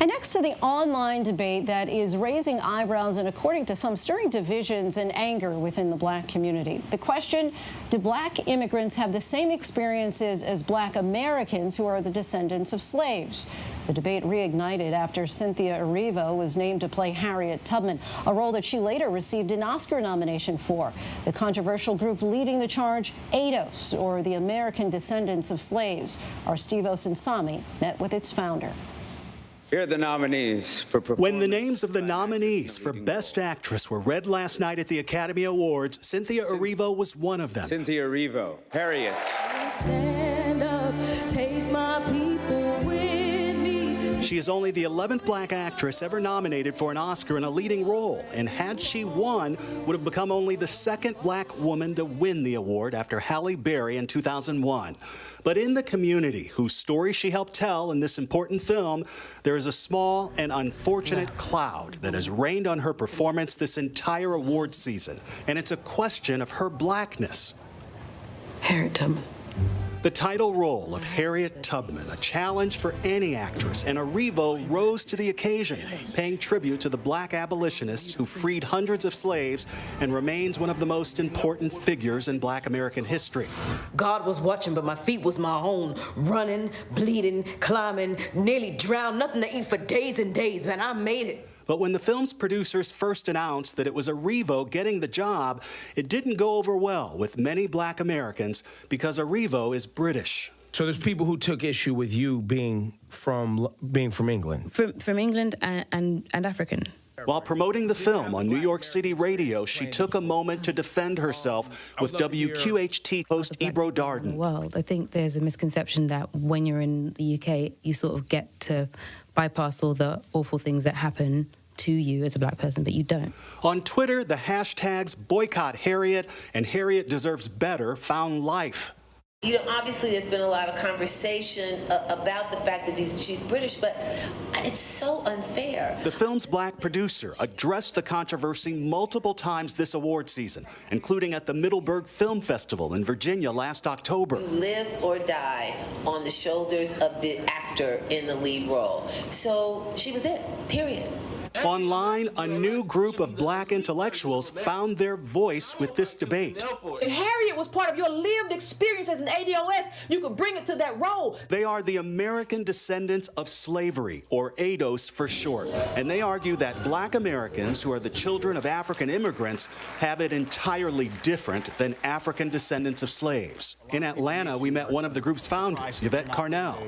And next to the online debate that is raising eyebrows and, according to some, stirring divisions and anger within the black community. The question, do black immigrants have the same experiences as black Americans who are the descendants of slaves? The debate reignited after Cynthia Erivo was named to play Harriet Tubman, a role that she later received an Oscar nomination for. The controversial group leading the charge, ADOS, or the American Descendants of Slaves. Our Steve Osensami met with its founder. Here are the nominees for When the names of the nominees for Best Actress were read last night at the Academy Awards, Cynthia Erivo was one of them. Cynthia Erivo, Harriet. Stand up, take my people with me. She is only the 11th black actress ever nominated for an Oscar in a leading role, and had she won, would have become only the second black woman to win the award after Halle Berry in 2001. But in the community whose story she helped tell in this important film, there is a small and unfortunate cloud that has rained on her performance this entire awards season, and it's a question of her blackness. Harriet Tubman. The title role of Harriet Tubman, a challenge for any actress, and Erivo rose to the occasion, paying tribute to the black abolitionist who freed hundreds of slaves and remains one of the most important figures in black American history. God was watching, but my feet was my own. Running, bleeding, climbing, nearly drowned, nothing to eat for days and days, man. I made it. But when the film's producers first announced that it was Erivo getting the job, it didn't go over well with many black Americans because Erivo is British. So there's people who took issue with you being from England. From England and African. While promoting the film on New York City radio, she took a moment to defend herself with WQHT host Ebro Darden. Well, I think there's a misconception that when you're in the UK, you sort of get to bypass all the awful things that happen to you as a black person, but you don't. On Twitter, the hashtags Boycott Harriet and Harriet Deserves Better found life. You know, obviously there's been a lot of conversation about the fact that she's British, but it's so unfair. The film's black producer addressed the controversy multiple times this award season, including at the Middleburg Film Festival in Virginia last October. You live or die on the shoulders of the actor in the lead role. So she was it, period. Online, a new group of black intellectuals found their voice with this debate. If Harriet was part of your lived experience as an ADOS, you could bring it to that role. They are the American Descendants of Slavery, or ADOS for short, and they argue that black Americans who are the children of African immigrants have it entirely different than African descendants of slaves. In Atlanta, we met one of the group's founders, Yvette Carnell.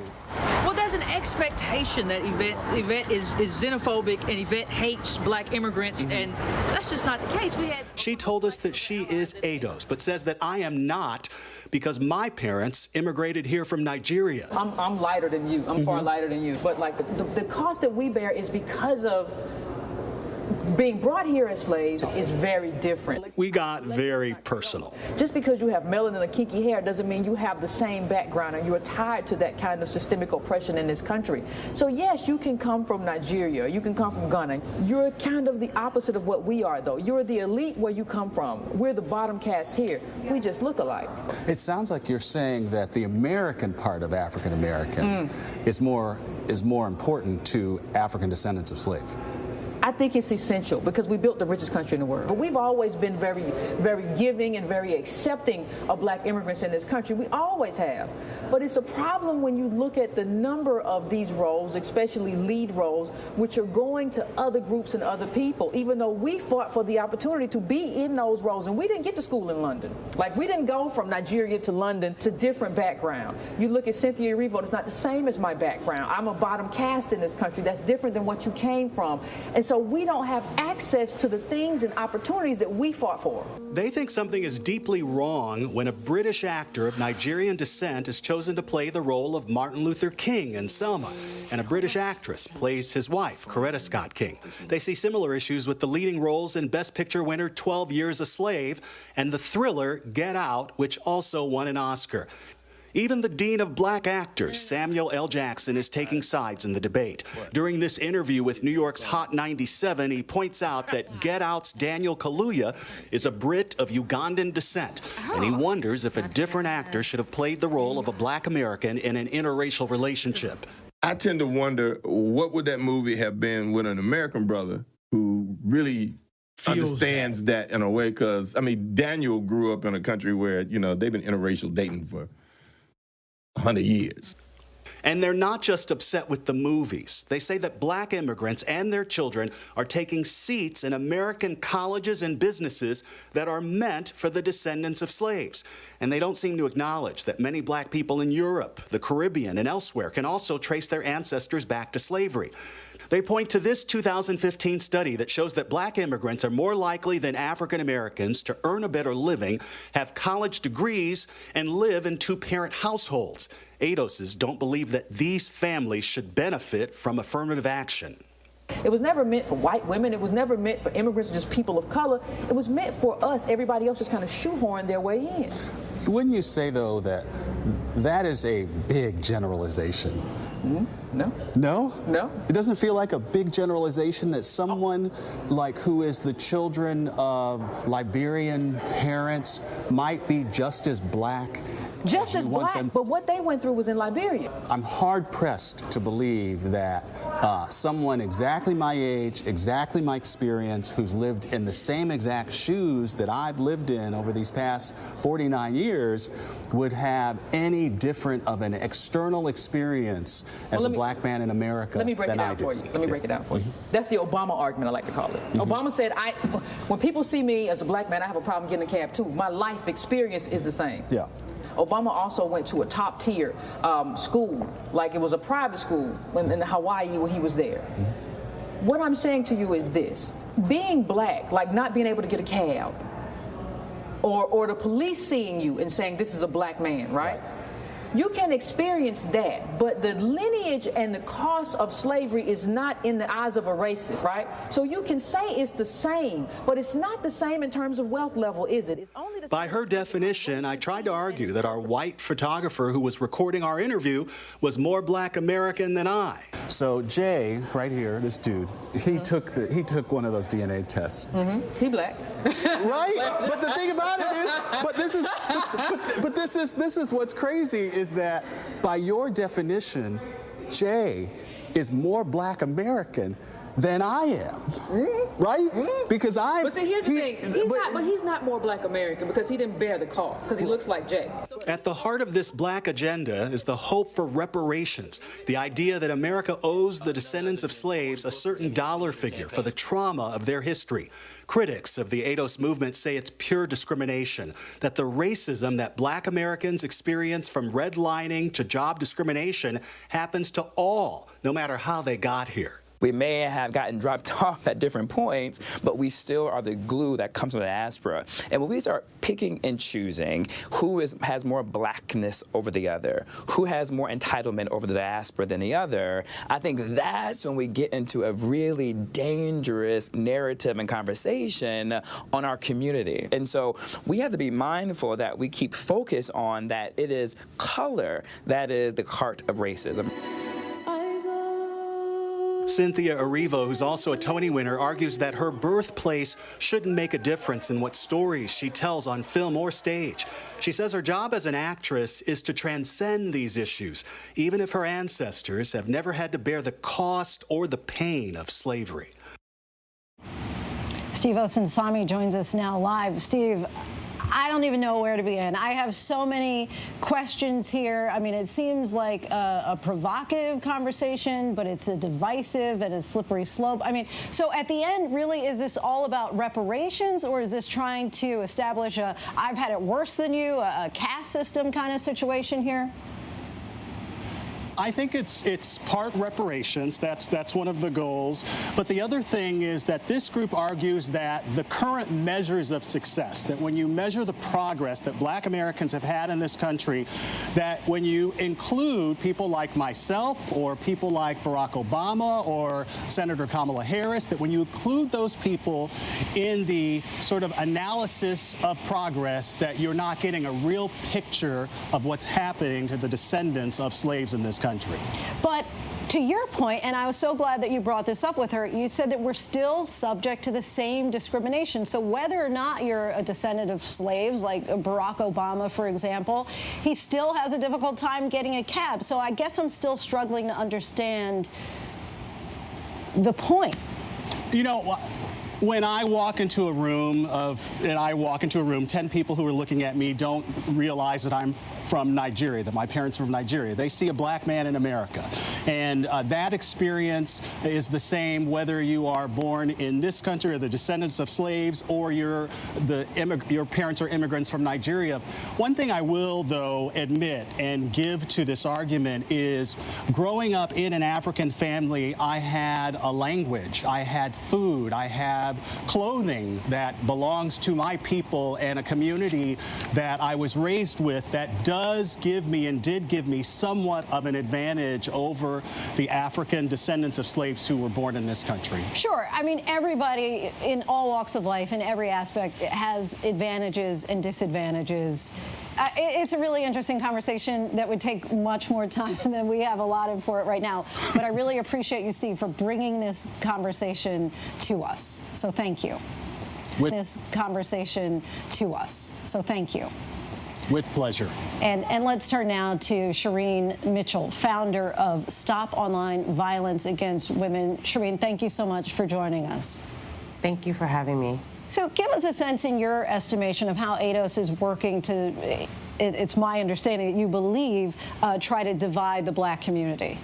Well, there's an expectation that Yvette is xenophobic and Yvette hates black immigrants, and that's just not the case. She told us that she is ADOS, but says that I am not because my parents immigrated here from Nigeria. I'm lighter than you. I'm far lighter than you. But like the cost that we bear is because of being brought here as slaves is very different. We got very personal. Just because you have melanin and kinky hair doesn't mean you have the same background and you are tied to that kind of systemic oppression in this country. So yes, you can come from Nigeria, you can come from Ghana. You're kind of the opposite of what we are, though. You're the elite where you come from. We're the bottom caste here. We just look alike. It sounds like you're saying that the American part of African American is more important to African descendants of slaves. I think it's essential because we built the richest country in the world. But we've always been very, very giving and very accepting of black immigrants in this country. We always have. But it's a problem when you look at the number of these roles, especially lead roles, which are going to other groups and other people, even though we fought for the opportunity to be in those roles. And we didn't get to school in London. Like, we didn't go from Nigeria to London to different background. You look at Cynthia Erivo, it's not the same as my background. I'm a bottom caste in this country. That's different than what you came from. And so we don't have access to the things and opportunities that we fought for. They think something is deeply wrong when a British actor of Nigerian descent is chosen to play the role of Martin Luther King in Selma, and a British actress plays his wife, Coretta Scott King. They see similar issues with the leading roles in Best Picture winner 12 Years a Slave and the thriller Get Out, which also won an Oscar. Even the Dean of Black Actors, Samuel L. Jackson, is taking sides in the debate. During this interview with New York's Hot 97, he points out that Get Out's Daniel Kaluuya is a Brit of Ugandan descent, and he wonders if a different actor should have played the role of a black American in an interracial relationship. I tend to wonder, what would that movie have been with an American brother who really understands that in a way? Because, I mean, Daniel grew up in a country where, you know, they've been interracial dating for 100 years. And they're not just upset with the movies. They say that black immigrants and their children are taking seats in American colleges and businesses that are meant for the descendants of slaves. And they don't seem to acknowledge that many black people in Europe, the Caribbean, and elsewhere can also trace their ancestors back to slavery. They point to this 2015 study that shows that black immigrants are more likely than African Americans to earn a better living, have college degrees, and live in two-parent households. ADOSs don't believe that these families should benefit from affirmative action. It was never meant for white women. It was never meant for immigrants or just people of color. It was meant for us. Everybody else just kind of shoehorned their way in. Wouldn't you say, though, that that is a big generalization? No. No? No. It doesn't feel like a big generalization that someone like who is the children of Liberian parents might be just as black. Just as black, but what they went through was in Liberia. I'm hard-pressed to believe that someone exactly my age, exactly my experience, who's lived in the same exact shoes that I've lived in over these past 49 years would have any different of an external experience as a black man in America. Let me break it down for you. Let me break it down for you. That's the Obama argument, I like to call it. Obama said, when people see me as a black man, I have a problem getting a cab too. My life experience is the same. Yeah. Obama also went to a top-tier school, like it was a private school in Hawaii when he was there. What I'm saying to you is this. Being black, like not being able to get a cab, or the police seeing you and saying this is a black man, right? You can experience that, but the lineage and the cost of slavery is not in the eyes of a racist, right? So you can say it's the same, but it's not the same in terms of wealth level, is it? It's only the By her definition, I tried to argue that our white photographer who was recording our interview was more black American than I. So Jay, right here, this dude, he took one of those DNA tests. He black. Right? But the thing about it is, this is what's crazy is that by your definition, Jay is more black American than I am, right? Because I. But see, here's the thing. He's not more black American because he didn't bear the cost, because he looks like Jay. At the heart of this black agenda is the hope for reparations, the idea that America owes the descendants of slaves a certain dollar figure for the trauma of their history. Critics of the ADOS movement say it's pure discrimination, that the racism that black Americans experience from redlining to job discrimination happens to all, no matter how they got here. We may have gotten dropped off at different points, but we still are the glue that comes with the diaspora. And when we start picking and choosing who has more blackness over the other, who has more entitlement over the diaspora than the other, I think that's when we get into a really dangerous narrative and conversation on our community. And so we have to be mindful that we keep focus on that it is color that is the heart of racism. Cynthia Erivo, who's also a Tony winner, argues that her birthplace shouldn't make a difference in what stories she tells on film or stage. She says her job as an actress is to transcend these issues, even if her ancestors have never had to bear the cost or the pain of slavery. Steve Osunsami joins us now live. Steve, I don't even know where to begin. I have so many questions here. I mean, it seems like a provocative conversation, but it's a divisive and a slippery slope. I mean, so at the end, really, is this all about reparations, or is this trying to establish a I've had it worse than you, a caste system kind of situation here? I think it's part reparations. That's one of the goals. But the other thing is that this group argues that the current measures of success, that when you measure the progress that black Americans have had in this country, that when you include people like myself or people like Barack Obama or Senator Kamala Harris, that when you include those people in the sort of analysis of progress, that you're not getting a real picture of what's happening to the descendants of slaves in this country. country. But to your point, and I was so glad that you brought this up with her, you said that we're still subject to the same discrimination. So whether or not you're a descendant of slaves, like Barack Obama, for example, he still has a difficult time getting a cab. So I guess I'm still struggling to understand the point. You know, when I walk into a room 10 people who are looking at me don't realize that I'm from Nigeria, that my parents are from Nigeria. They see a black man in America. And that experience is the same whether you are born in this country or the descendants of slaves or your parents are immigrants from Nigeria. One thing I will, though, admit and give to this argument is growing up in an African family, I had a language, I had food, I have clothing that belongs to my people and a community that I was raised with that does give me and did give me somewhat of an advantage over the African descendants of slaves who were born in this country. Sure. I mean, everybody in all walks of life, in every aspect, has advantages and disadvantages. It's a really interesting conversation that would take much more time than we have allotted for it right now. But I really appreciate you, Steve, for bringing this conversation to us. So thank you. This conversation to us. So thank you. With pleasure. And let's turn now to Shireen Mitchell, founder of Stop Online Violence Against Women. Shireen, thank you so much for joining us. Thank you for having me. So give us a sense in your estimation of how ADOS is working to, it's my understanding that you believe, try to divide the black community.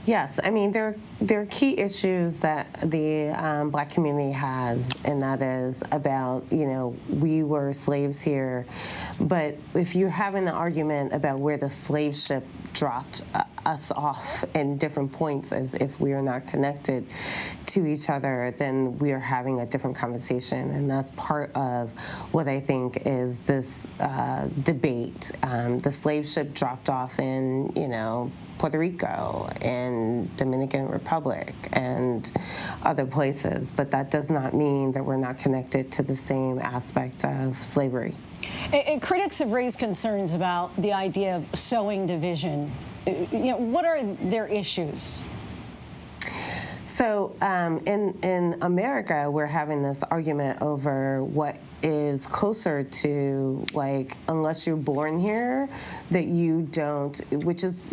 Yes, I mean, there are key issues that the black community has, and that is about, you know, we were slaves here, but if you're having an argument about where the slave ship dropped us off in different points as if we are not connected to each other, then we are having a different conversation, and that's part of what I think is this debate. The slave ship dropped off in, you know, Puerto Rico and Dominican Republic and other places, but that does not mean that we're not connected to the same aspect of slavery. And critics have raised concerns about the idea of sowing division. You know, what are their issues? So in America, we're having this argument over what is closer to, like, unless you're born here, that you don't, which is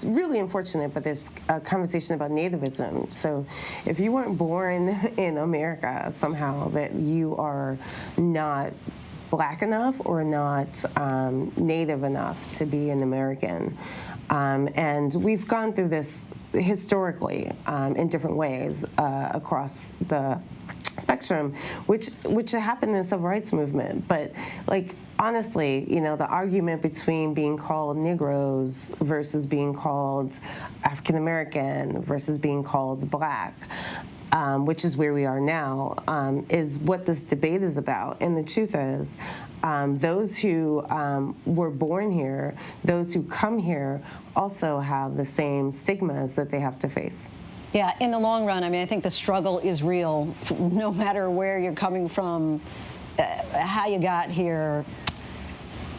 really unfortunate. But there's a conversation about nativism. So if you weren't born in America, somehow that you are not black enough or not native enough to be an American. And we've gone through this historically in different ways across the spectrum, which happened in the civil rights movement. But, like, honestly, you know, the argument between being called Negroes versus being called African American versus being called black, which is where we are now, is what this debate is about. And the truth is, those who were born here, those who come here, also have the same stigmas that they have to face. Yeah, in the long run, I mean, I think the struggle is real, no matter where you're coming from, how you got here.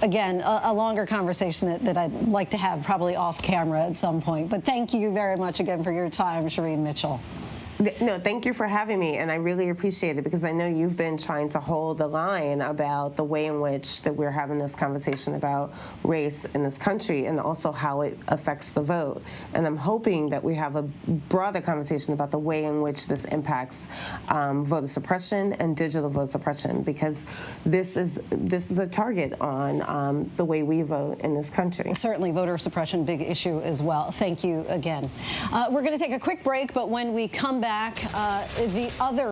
Again, a longer conversation that I'd like to have probably off camera at some point. But thank you very much again for your time, Shireen Mitchell. No, thank you for having me, and I really appreciate it, because I know you've been trying to hold the line about the way in which that we're having this conversation about race in this country and also how it affects the vote. And I'm hoping that we have a broader conversation about the way in which this impacts voter suppression and digital vote suppression, because this is a target on the way we vote in this country. Certainly, voter suppression, big issue as well. Thank you again. We're going to take a quick break, but when we come back, the other